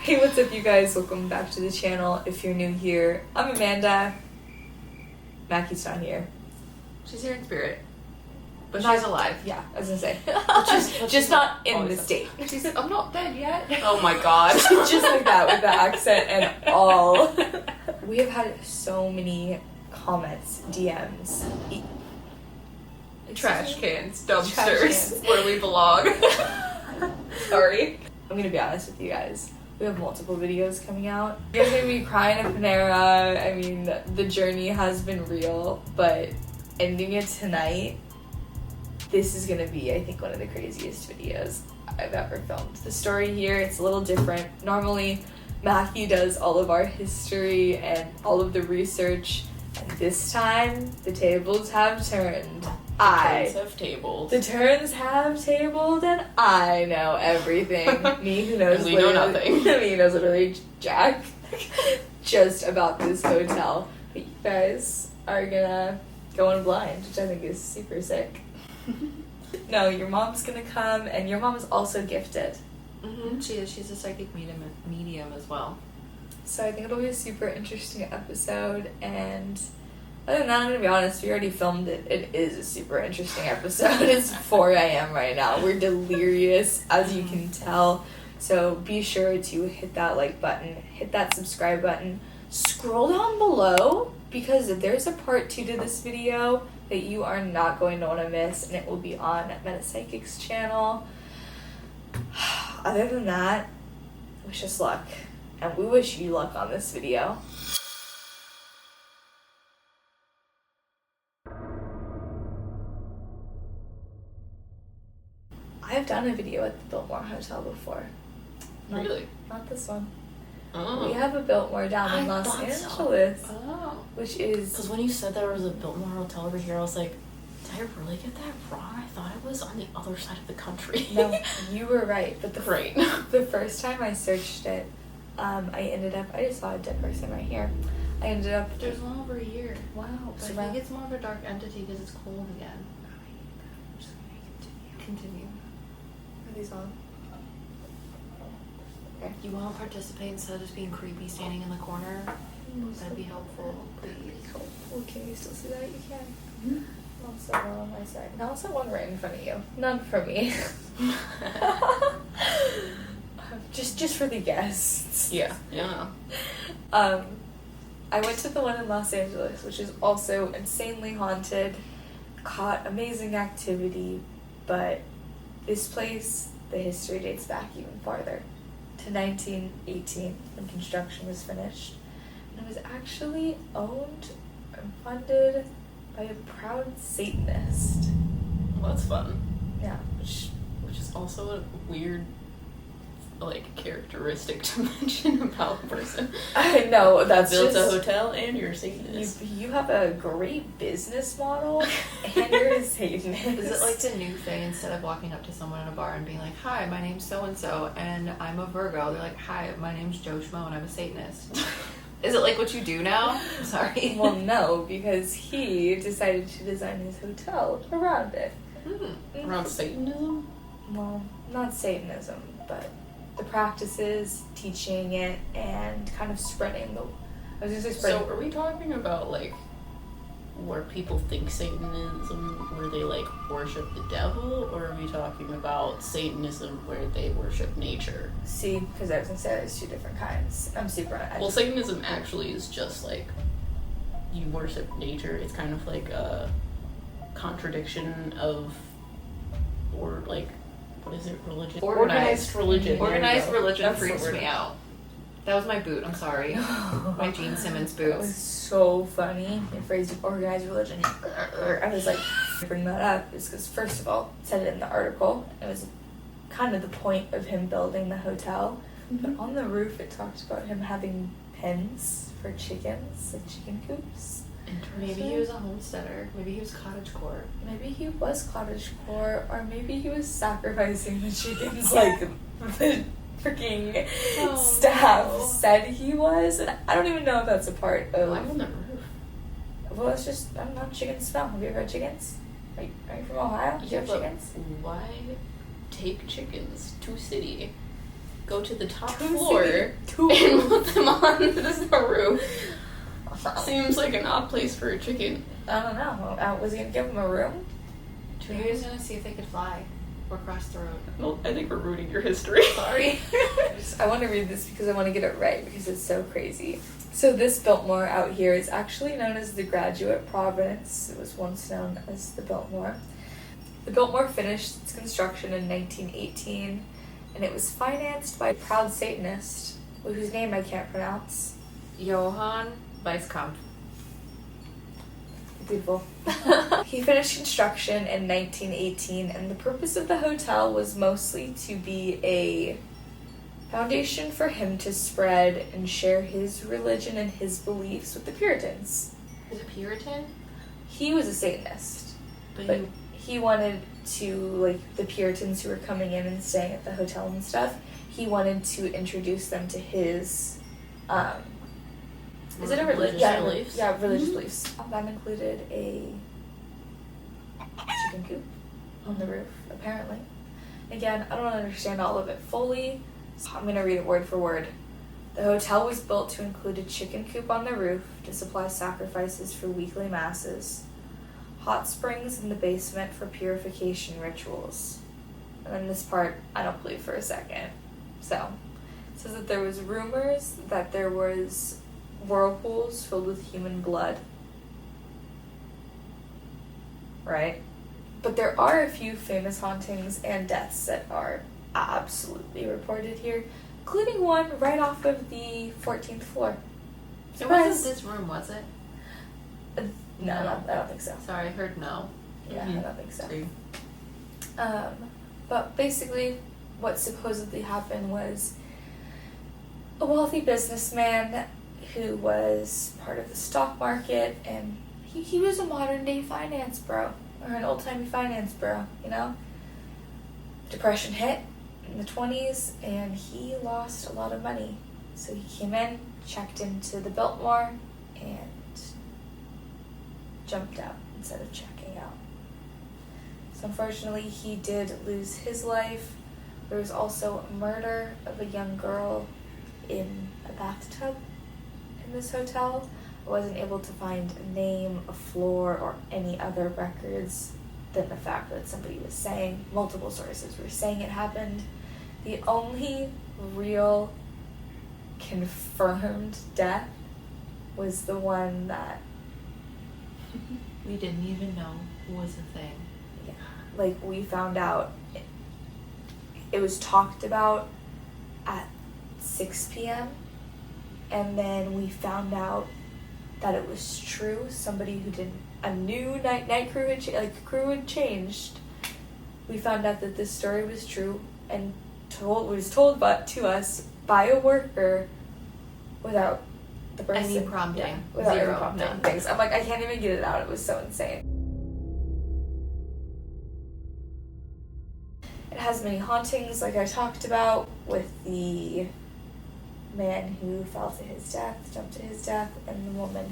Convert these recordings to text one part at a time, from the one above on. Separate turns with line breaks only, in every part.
Hey, what's up, you guys? Welcome back to the channel. If you're new here, I'm Amanda. Mackie's not here.
She's here in spirit. But
Not-
she's alive.
Yeah, I was gonna say.
But
just not in the state.
She's I'm not dead yet. Oh my god.
Just like that, with the accent and all. We have had so many comments, DMs.
Trash cans, dumpsters,
Trash cans.
where we belong. Sorry.
I'm gonna be honest with you guys. We have multiple videos coming out. You guys are gonna be crying at Panera. I mean, the journey has been real, but ending it tonight, this is gonna be, I think, one of the craziest videos I've ever filmed. The story here, it's a little different. Normally, Matthew does all of our history and all of the research. And this time, the tables have turned. The turns have tabled, and I know everything. Me who knows
and we know nothing.
Me who knows literally jack just about this hotel. But you guys are gonna go in blind, which I think is super sick. No, your mom's gonna come, and your mom is also gifted.
Mm-hmm. She is. She's a psychic medium as well.
So I think it'll be a super interesting episode, and other than that, I'm gonna be honest, we already filmed it. It is a super interesting episode. It's 4 a.m. right now. We're delirious, as you can tell. So be sure to hit that like button, hit that subscribe button, scroll down below, because there's a part 2 to this video that you are not going to want to miss, and it will be on Meta Psyckicks channel. Other than that, wish us luck, and we wish you luck on this video. I have done a video at the Biltmore Hotel before.
Really?
Not this one.
Oh.
We have a Biltmore down in Los Angeles,
Oh.
which is...
Because when you said there was a Biltmore hotel over here, I was like, did I really get that wrong? I thought it was on the other side of the country.
No, you were right. But
Great.
the first time I searched it, I ended up... I just saw a dead person right here. I ended up...
There's one over here.
Wow.
But I think it's more of a dark entity because it's cold again.
I'm just gonna continue.
Continue.
Are these on? Okay.
You want to participate instead of just being creepy standing in the corner? That'd be helpful, please.
Cool. Can you still see that? You can. Mm-hmm. Also one on my side. And also one right in front of you. None for me. just for the guests.
Yeah. Yeah.
I went to the one in Los Angeles, which is also insanely haunted. Caught amazing activity, but this place, the history dates back even farther to 1918 when construction was finished. And it was actually owned and funded by a proud Satanist.
Well, that's fun.
Yeah.
Which is also a weird, like, characteristic to mention about a person.
I know, that's
built
just...
a hotel and you're a Satanist.
You have a great business model and you're a Satanist.
Is it like the new thing, instead of walking up to someone in a bar and being like, hi, my name's so-and-so and I'm a Virgo, they're like, hi, my name's Joe Schmo and I'm a Satanist. Is it like what you do now? I'm sorry.
Well, no, because he decided to design his hotel around it.
Around Satanism?
Well, not Satanism, but the practices, teaching it, and kind of spreading the... I was going to say spreading...
So are we talking about, like, where people think Satanism, where they, like, worship the devil, or are we talking about Satanism where they worship nature?
See, because I was going to say there's 2 different kinds. I'm super...
Well, Satanism actually is just, like, you worship nature. It's kind of like a contradiction of, or, like, what is it, religion?
Organized religion.
Organized religion
That's
freaks
the word.
me out. That was my boot, I'm sorry. My Gene Simmons
That was
boots.
so funny. The phrase organized religion. I was like, bring that up is because, first of all, it said it in the article. It was kind of the point of him building the hotel. But on the roof, it talked about him having pens for chickens, like chicken coops.
Maybe he was a homesteader. Maybe he was cottagecore.
Maybe he was cottagecore, or maybe he was sacrificing the chickens like the freaking staff said he was. And I don't even know if that's a part of...
Why on the roof?
Well, it's just, I don't know, chicken smell. Have you ever had chickens? Are you from Ohio? Do you have
but
chickens?
Why take chickens to city?
go to the top
Two
floor
and
put them on the roof. Seems like an odd place for a chicken.
I don't know. Was he gonna give him a room?
He was gonna see if they could fly or cross the road.
Well, I think we're ruining your history.
Sorry.
I want to read this because I want to get it right because it's so crazy. So this Biltmore out here is actually known as the Graduate Province. It was once known as the Biltmore. The Biltmore finished its construction in 1918, and it was financed by a proud Satanist, whose name I can't pronounce.
Johann Weisskampf.
Beautiful. He finished construction in 1918, and the purpose of the hotel was mostly to be a foundation for him to spread and share his religion and his beliefs with the Puritans.
Is a Puritan?
He was a Satanist,
But
but he wanted to, like, the Puritans who were coming in and staying at the hotel and stuff, he wanted to introduce them to his, is it a religion?
Religious beliefs?
Yeah, religious beliefs. That included a chicken coop on the roof, apparently. Again, I don't understand all of it fully, so I'm going to read it word for word. The hotel was built to include a chicken coop on the roof to supply sacrifices for weekly masses, hot springs in the basement for purification rituals. And then this part, I don't believe for a second. So, it says that there was rumors that there was whirlpools filled with human blood. Right? But there are a few famous hauntings and deaths that are absolutely reported here, including one right off of the 14th floor.
it wasn't this room, was it?
No, I don't think so.
Sorry, I heard no.
Yeah, I don't think so.
See.
But basically, what supposedly happened was a wealthy businessman who was part of the stock market, and he was a modern day finance bro, or an old timey finance bro, you know? Depression hit in the 20s, and he lost a lot of money. So he came in, checked into the Biltmore, and jumped out instead of checking out. So unfortunately, he did lose his life. There was also a murder of a young girl in a bathtub in this hotel. I wasn't able to find a name, a floor, or any other records than the fact that somebody was saying, multiple sources were saying it happened. The only real confirmed death was the one that
We didn't even know was a thing.
yeah, like we found out it was talked about at 6 p.m. and then we found out that it was true. Somebody who did a new night crew had changed. We found out that this story was true and was told to us by a worker without the person.
Any prompting.
Yeah, without
Zero.
any prompting.
None.
Things. I'm like, I can't even get it out. It was so insane. It has many hauntings, like I talked about, with the man who fell to his death, jumped to his death, and the woman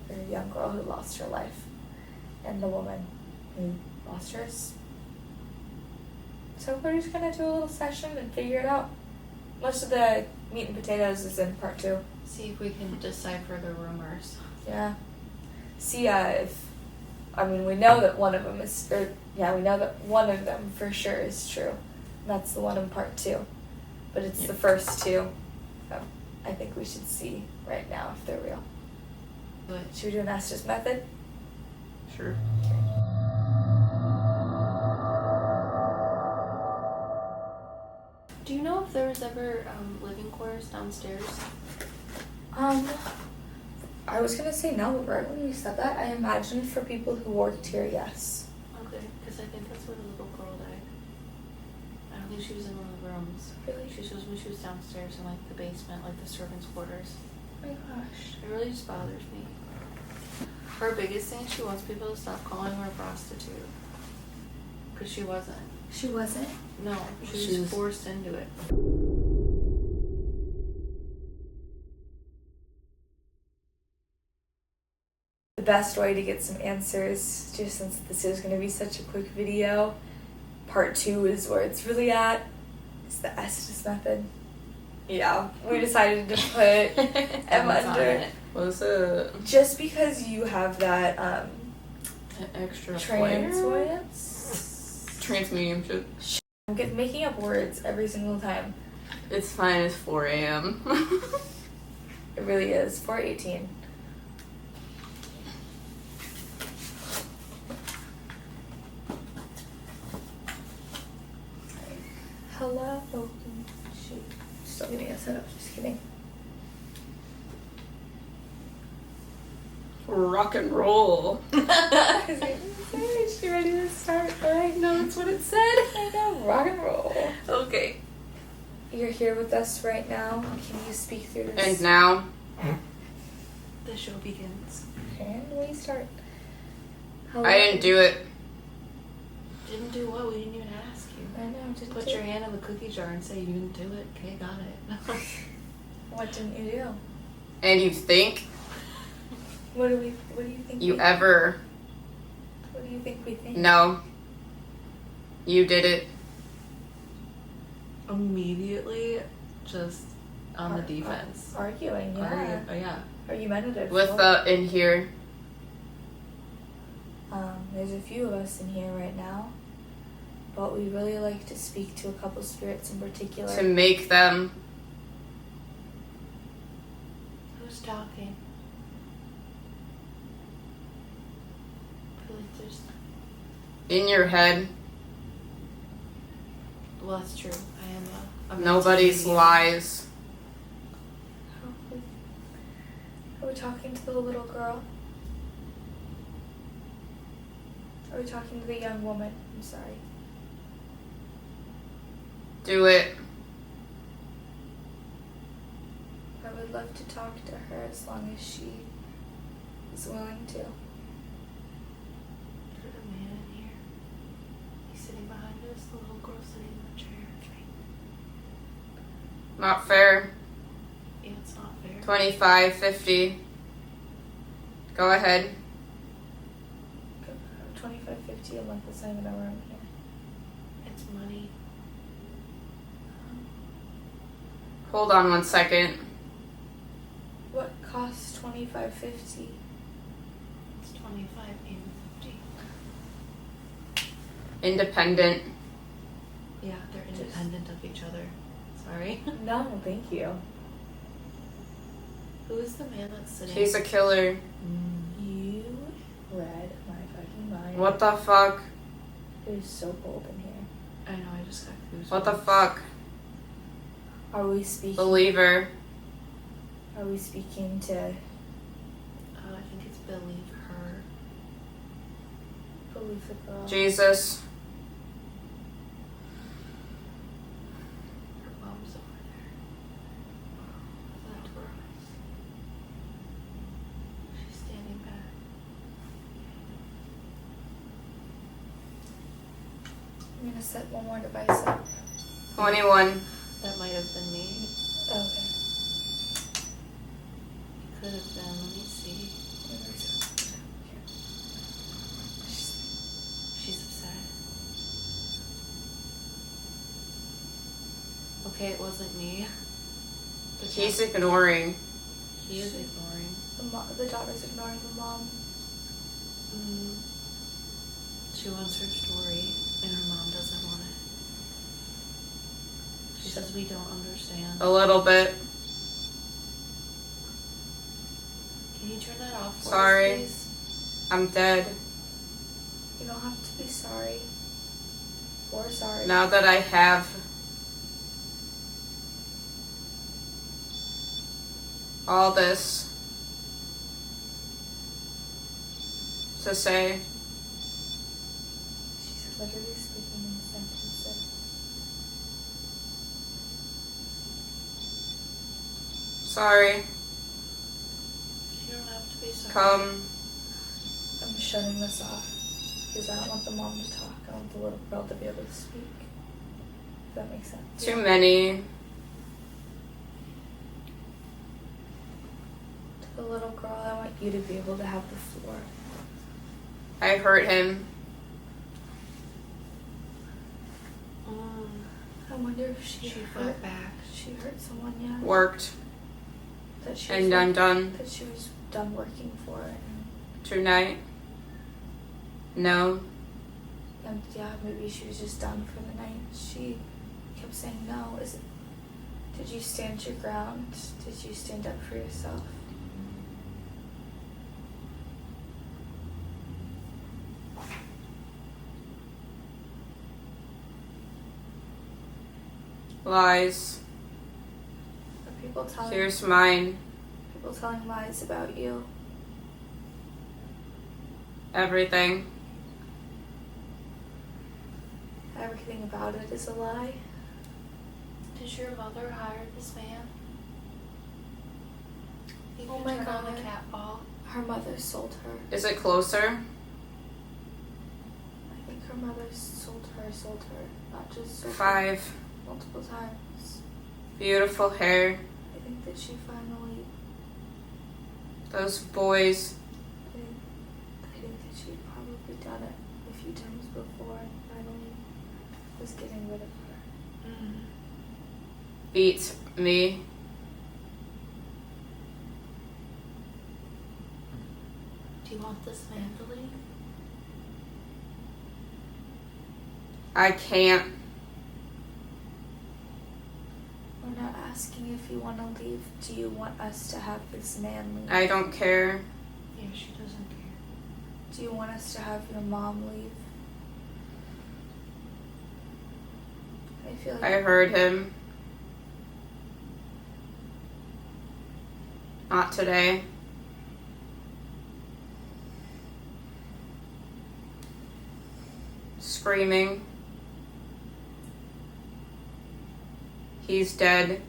or young girl who lost her life, and the woman who lost hers. So we're just gonna do a little session and figure it out. Most of the meat and potatoes is in part 2.
See if we can decipher the rumors.
Yeah. See we know that one of them we know that one of them for sure is true. And that's the one in part 2. But it's the first 2. So I think we should see right now if they're real.
Good.
Should we do an Estes Method?
Sure.
Do you know if there was ever living quarters downstairs?
I was gonna say no, but right when you said that, I imagined for people who worked here, yes.
Okay, because I think that's where the little girl died. I don't think she was in one of the rooms.
Really?
She was when she was downstairs in like the basement, like the servants' quarters.
Oh my gosh.
It really just bothers me. Her biggest thing, she wants people to stop calling her a prostitute. Because she wasn't.
She wasn't?
No, she was forced into it.
The best way to get some answers, just since this is going to be such a quick video, part 2 is where it's really at, It's the Estes Method. Yeah, we decided to put M
What's on
under.
it?
What's up?
Just because you have that
An extra
transvoyance.
Transmediumship.
I'm making up words every single time.
It's fine, it's 4 a.m.
It really is. 4:18. Hello. Oh, shoot. Still getting it set up. Just kidding.
Rock and roll.
Is she ready to start? Alright, no, that's what it said. I know. Rock and roll.
Okay.
You're here with us right now. Can you speak through this?
And now,
The show begins.
And we start. Hello.
I didn't do it.
Didn't do what? We didn't even ask you.
I know. Didn't
Put
do
your
it.
hand on the cookie jar and say you didn't do it. Okay, got it.
What didn't you do?
And you think
What do you think?
you
we,
ever
What do you think we think?
know you did it?
Immediately, just on the defense.
Arguing, yeah.
Yeah.
Argumentative.
With in here.
There's a few of us in here right now, but we really like to speak to a couple spirits in particular.
To make them
Who's talking? I feel like there's.
in your head.
Well, that's true. I am a
Nobody's
medium.
lies.
Are we talking to the little girl? Are we talking to the young woman? I'm sorry.
Do it.
I would love to talk to her as long as she is willing to.
Is there a man in here? He's sitting behind us. The little girl sitting in the chair.
Not fair.
Yeah, it's not fair.
25, 50. Go ahead.
25.50 a month is not even a room here.
It's money.
Hold on 1 second.
What costs $25.50?
It's 25 and 50.
Independent.
Yeah, they're independent of each other. Sorry.
No, thank you.
Who is the man that's sitting?
He's a killer.
You read my fucking mind.
What the fuck?
It is so cold in here.
I know. I just got goosebumps.
What the fuck?
Are we speaking?
Believer.
Are we speaking to
I think it's believe her.
believe the girl?
Jesus.
Her mom's over there. That girl. She's standing back.
I'm gonna set one more device up.
21.
That might have been me.
Okay.
Could have been. Let me see. She's upset. Okay, it wasn't me. The
He's
dad-
ignoring.
He is ignoring.
The daughter's ignoring the mom.
She wants her story, and her mom doesn't want it. She says we don't understand.
A little bit.
Can you turn that off for
Sorry.
us, please?
I'm dead.
You don't have to be sorry. Or sorry.
Now that I have all this to say,
She's literally speaking in sentences.
sorry,
You don't have to be sorry.
come.
I'm shutting this off because I don't want the mom to talk. I want the little girl to be able to speak. If that makes sense.
Too many.
To the little girl, I want you to be able to have the floor.
I hurt him.
I wonder if she
fought
hurt
back.
She hurt someone, yeah.
Worked.
That she
And I'm done.
That she was done working for it.
Tonight. No.
And yeah, maybe she was just done for the night. She kept saying no. Did you stand your ground? Did you stand up for yourself?
Lies.
Are people telling
Here's mine.
people telling lies about you?
Everything.
Everything about it is a lie.
Did your mother hire this man? He
Oh
could
my
turn on
God.
the cat ball.
Her mother sold her.
Is it closer?
I think her mother sold her, not just sold her
5.
multiple times.
Beautiful hair.
I think that she finally,
Those boys.
I think that she'd probably done it a few times before and finally was getting rid of her.
Beats me.
Do you want this man to leave?
I can't.
We're not asking if you want to leave. Do you want us to have this man leave?
I don't care.
Yeah, she doesn't care.
Do you want us to have your mom leave? I feel like
I heard him. Not today. Screaming. He's dead.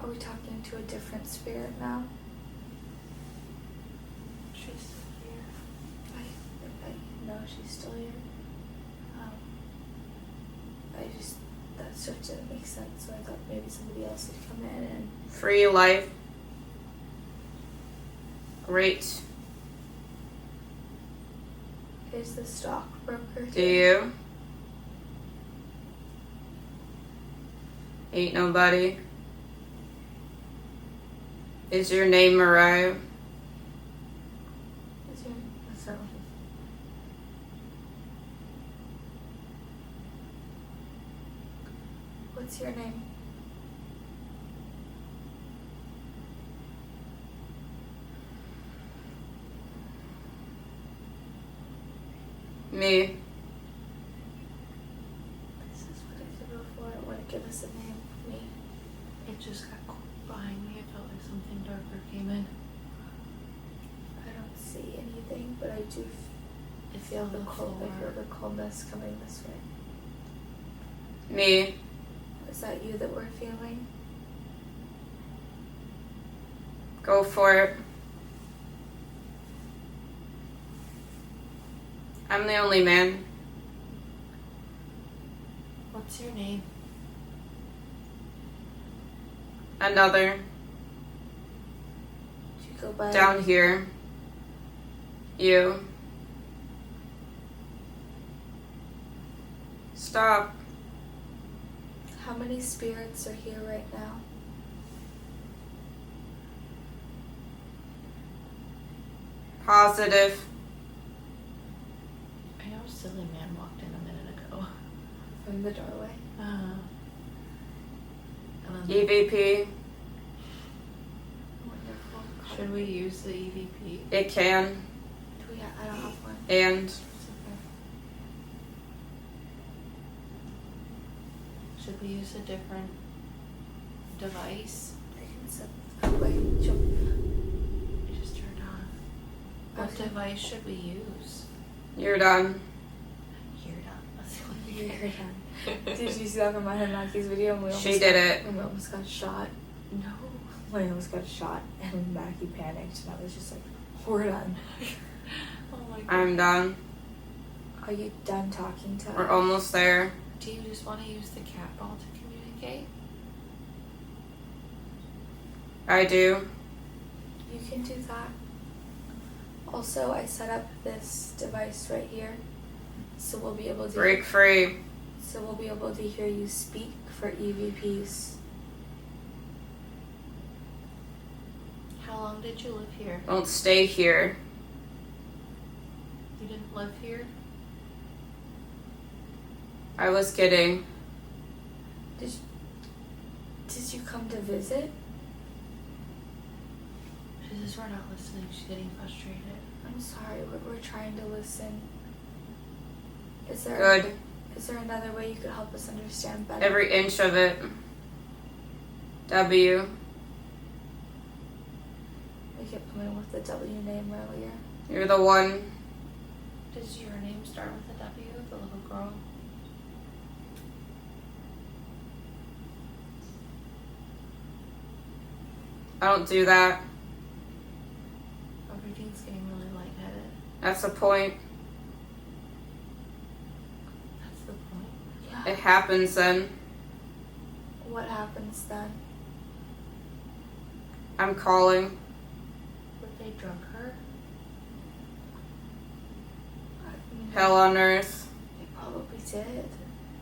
Are we talking to a different spirit now?
She's still here.
I know she's still here. That stuff didn't make sense, so I thought maybe somebody else had come in and
Free life. Great.
is the stockbroker.
Do you? Ain't nobody. Is your name Mariah?
Is your, that's not what what's your name?
Me.
This is what I did before. I want to give us a name. Me.
It just got cold behind me. It felt like something darker came in.
I don't see anything, but I do
It
feel the
the
cold. I feel
floor.
the coldness coming this way.
Me.
Is that you that we're feeling?
Go for it. I'm the only man.
What's your name?
Another.
Do you go by
Down here. You. Stop.
How many spirits are here right now?
Positive.
I know a silly man walked in a minute ago.
From the doorway.
And then
EVP.
Wonderful.
should we use the EVP?
It can.
Do we I don't have one.
And
It's okay.
Should we use a different device?
I can set. Oh, wait. Jump.
It just turned on. What
Okay.
device should we use?
you're done.
You're done. That's the only thing.
Did you see that from my Mackie's video? And we almost
She did it.
And we almost got shot.
No.
We almost got shot, and Mackie panicked, and I was just like, "We're done.
Oh my god.
I'm done.
Are you done talking to us?"
We're almost there.
Do you just want to use the cat ball to communicate?
I do.
You can do that. Also, I set up this device right here, so we'll be able to
Break free.
So we'll be able to hear you speak for EVPs.
How long did you live here?
Don't stay here.
You didn't live here?
I was kidding.
Did you come to visit?
She says we're not listening. She's getting frustrated.
I'm sorry, we're trying to listen. Is there
Good.
Is there another way you could help us understand better?
Every inch of it. W.
We kept coming with the W name earlier.
You're the one.
Does your name start with a W, the little girl?
I don't do that.
Everything's getting really lightheaded.
That's the point.
That's the point.
Yeah.
It happens then.
What happens then?
I'm calling.
Would they drug her?
I mean,
Hell on earth.
They probably did.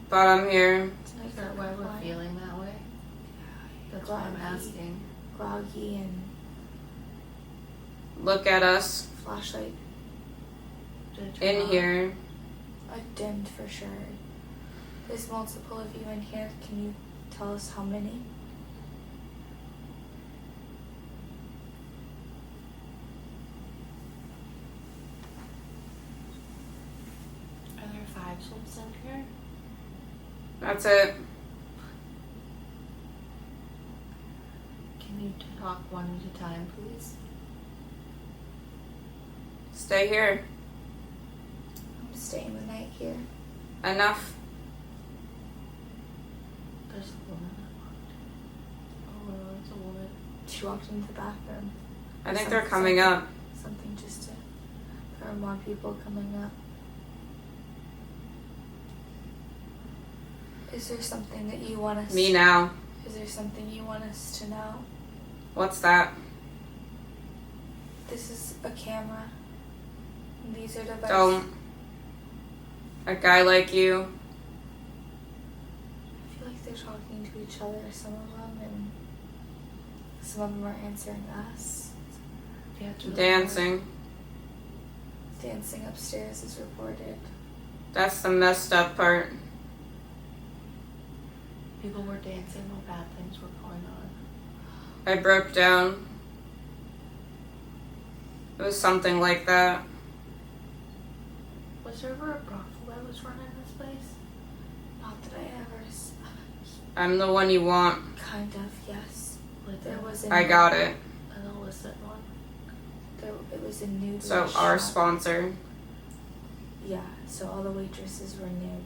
But I'm here.
To make
Is that
her
why we're
compliant.
feeling that way? That's why I'm asking.
Groggy and
Look at us.
flashlight.
Did it turn
In
on?
here.
Dimmed for sure. There's multiple of you in here. Can you tell us how many?
Are there 5 souls in here?
That's it.
Can you talk one at a time, please?
Stay here.
I'm staying the night here.
Enough.
There's a woman that walked. Oh, it's a woman.
She walked into the bathroom.
I think they're coming up.
Something just to. There are more people coming up. Is there something that you want us?
Me now.
Is there something you want us to know?
What's that?
This is a camera. And these are devices.
Don't. A guy like you.
I feel like they're talking to each other, some of them, and some of them are answering us.
Yeah, it's really
Dancing.
Dancing upstairs is reported.
That's the messed up part.
hard. People were dancing while bad things were going on.
I broke down. It was something like that.
Was there ever a brothel that was run in this place?
Not that I ever.
I'm the one you want.
Kind of, yes.
Like
There was
I got it.
an illicit one.
It was a nude.
So
restaurant.
our sponsor.
Yeah. So all the waitresses were nude.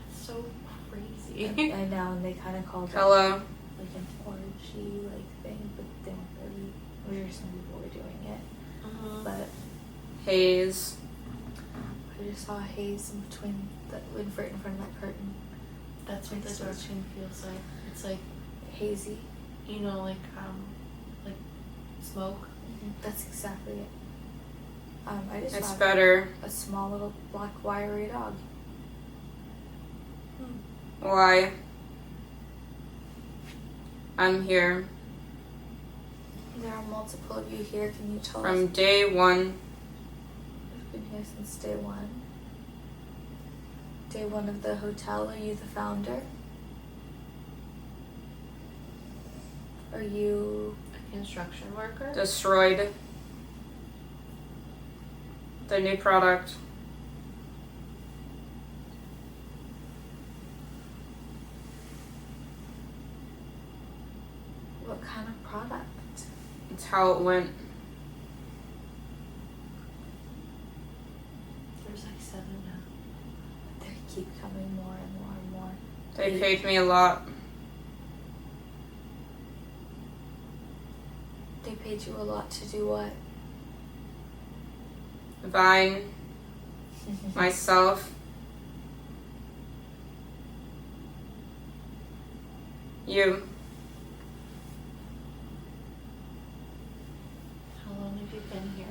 That's so crazy.
I know, and they kind of called it
Hello.
like an orgy like thing, but they weren't really. I'm sure some people were doing it,
Uh-huh.
but
Haze.
I just saw a haze in between in front of that curtain.
That's what the dark scene feels like. It's like,
Hazy.
you know, like smoke.
That's exactly it. I just
It's
saw
better.
a small little black wiry dog.
Why? I'm here
There are multiple of you here. Can you tell
from
us?
day one.
We've been here since day one. Day one of the hotel. Are you the founder? Are you?
A construction worker.
Destroyed. The new product.
What kind of product?
It's how it went.
There's like 7 now.
They keep coming more and more and more.
They paid me a lot.
They paid you a lot to do what?
Vine. Myself. You.
How long have you been here?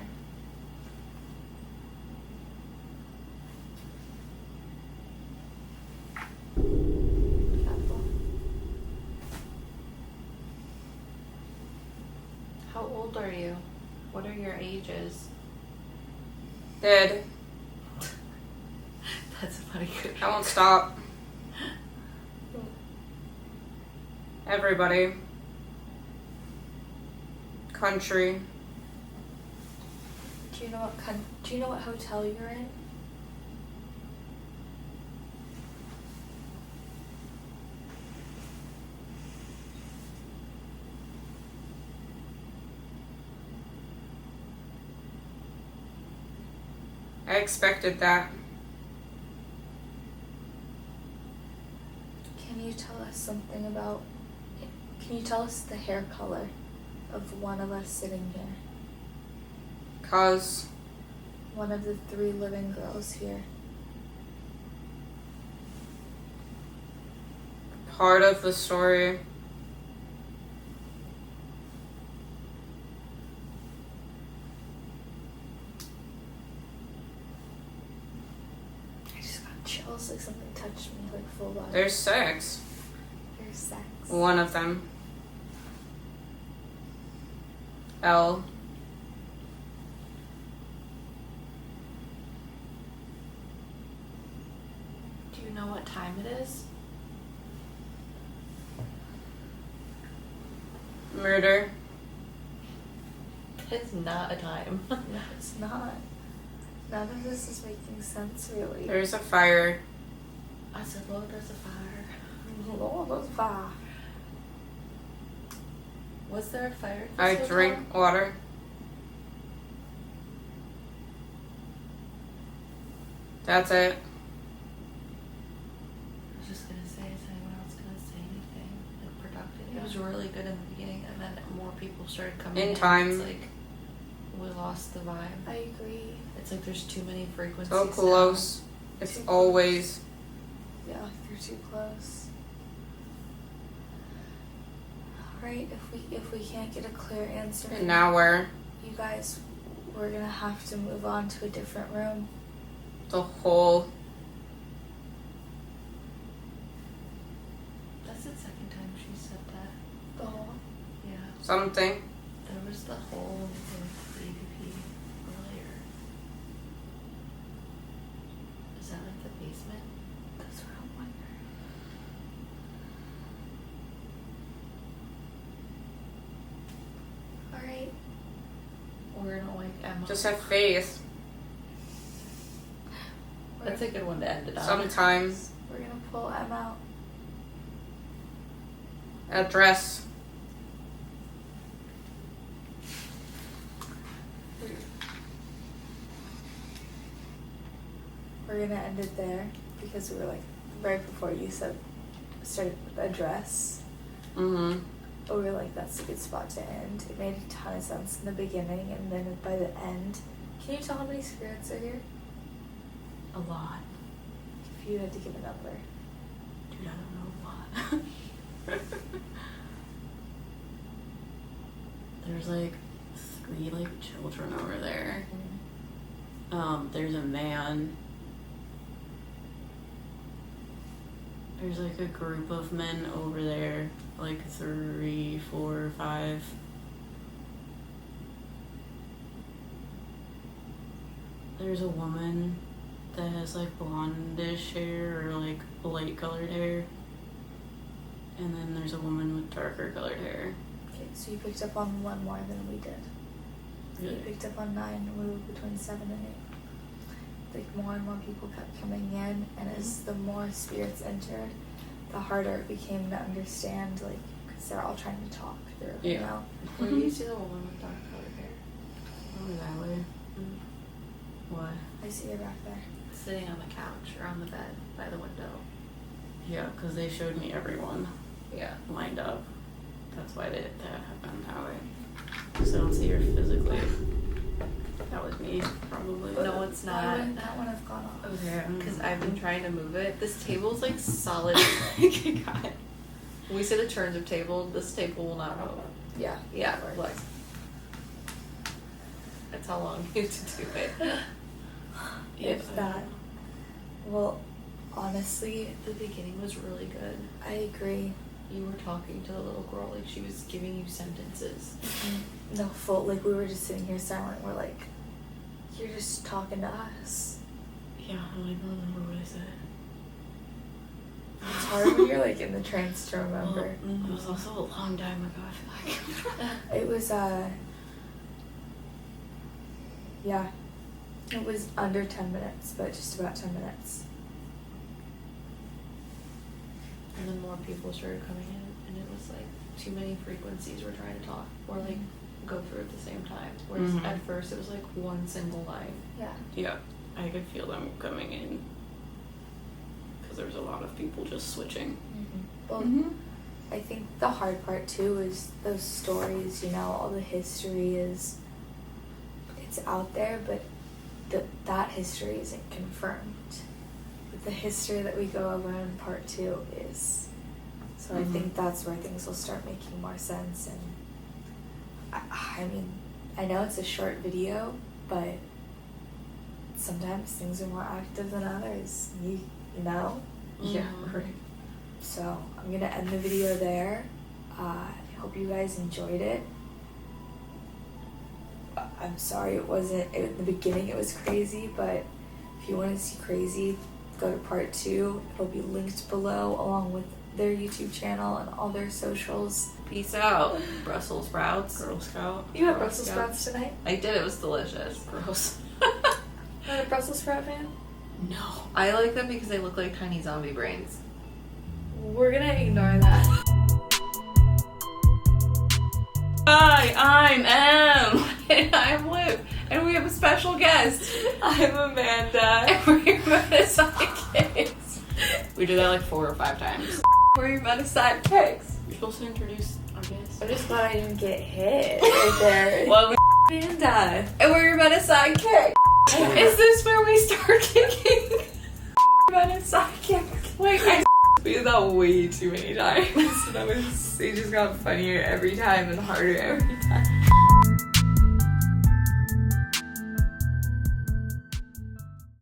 old are you? What are your ages?
Dead.
That's a funny good.
I won't stop. Everybody. Country.
Do you know what hotel you're in?
I expected that.
Can you tell us something about? Can you tell us the hair color of one of us sitting here?
'Cause
One of the 3 living girls here.
part of the story.
I just got chills, like something touched me, like full body.
There's 6.
There's sex.
One of them. L.
Do you know what time it is?
Murder.
It's not a time.
No, it's not. None of this is making sense, really.
There's a fire.
I said, Lord, there's a fire.
Lord, those fire.
Was there a fire at
I
this hotel?
drink water. That's it.
I was just gonna say, is anyone else gonna say anything like productive? It was really good in the beginning, and then more people started coming in.
In time.
It's like we lost the vibe.
I agree.
It's like there's too many frequencies.
So close. It's
Too
always.
Yeah, you're too close. Alright, if we can't get a clear answer,
And now where?
you guys, we're gonna have to move on to a different room.
The whole.
That's the second time she said that.
The whole.
Yeah.
Something.
There was the whole with the AVP earlier. Is that like the basement?
That's what I'm wondering. Alright.
We're gonna wake Emma.
Just have faith.
That's a good one to end it on.
Sometimes.
We're gonna pull M out.
Address.
We're gonna end it there because we were like right before you started address.
Mm-hmm.
But we were like, that's a good spot to end. It made a ton of sense in the beginning, and then by the end, can you tell how many spirits are here?
A lot.
If you had to give a number.
Dude, I don't know a lot. There's like 3 like children over there. There's a man. There's like a group of men over there, like 3, 4, 5. There's a woman that has like blondish hair or like light colored hair. And then there's a woman with darker colored hair.
Okay, so you picked up on 1 more than we did.
Really?
You picked up on 9, and we were between 7 and 8. Like more and more people kept coming in, and as the more spirits entered, the harder it became to understand, like, because they're all trying to talk through, you
Yeah.
know?
Where do you see the woman with dark colored hair?
Over that way. Why?
I see her back there.
Sitting on the couch or on the bed by the window.
Yeah, because they showed me everyone
Yeah.
lined up. That's why that happened that way. So I don't see her physically. That was me, probably.
No, it's
Why
not.
wouldn't that one have gone off?
Okay.
Because I've been trying to move it. This table's like solid. God. We say the turns of table. This table will not move.
Yeah.
Yeah,
that
look.
works.
That's how long you have to do it.
If that. Well, honestly,
The beginning was really good.
I agree.
you were talking to the little girl like she was giving you sentences.
No, full, like, we were just sitting here silent. We're like, you're just talking to us.
Yeah, I don't even remember what I said.
It's hard when you're, like, in the trance to remember.
Well, it was also a long time ago, I feel like.
It was, yeah. It was under 10 minutes, but just about 10 minutes.
And then more people started coming in, and it was like too many frequencies were trying to talk or like go through at the same time. Whereas at first it was like one single line.
Yeah.
Yeah, I could feel them coming in. Because there was a lot of people just switching.
Well, I think the hard part too is those stories, you know, all the history is, it's out there, but that history isn't confirmed. But the history that we go over in part 2 is. So I think that's where things will start making more sense. And I mean, I know it's a short video, but sometimes things are more active than others. You know?
Yeah, right.
So I'm gonna end the video there. I hope you guys enjoyed it. I'm sorry it wasn't, in the beginning it was crazy, but if you want to see crazy, go to part 2. It'll be linked below along with their YouTube channel and all their socials.
Peace out, Brussels sprouts.
Girl Scout.
You had
Girl
Brussels
Scouts.
sprouts tonight?
I did, it was delicious.
Gross.
Not a Brussels sprout fan?
No.
I like them because they look like tiny zombie brains.
We're gonna ignore that.
Hi, I'm Em. And I'm Liv. And we have a special guest.
I'm Amanda.
And we're your Meta Psyckicks.
We did that like 4 or 5 times.
We're your Meta Psyckicks.
You're supposed to introduce our guest.
I'm just glad I didn't get hit right there.
Well,
Amanda.
and we're your Meta Psyckicks. Is this where we start kicking? Meta Psyckicks.
Wait, I did that way too many times. It just got funnier every time and harder every time.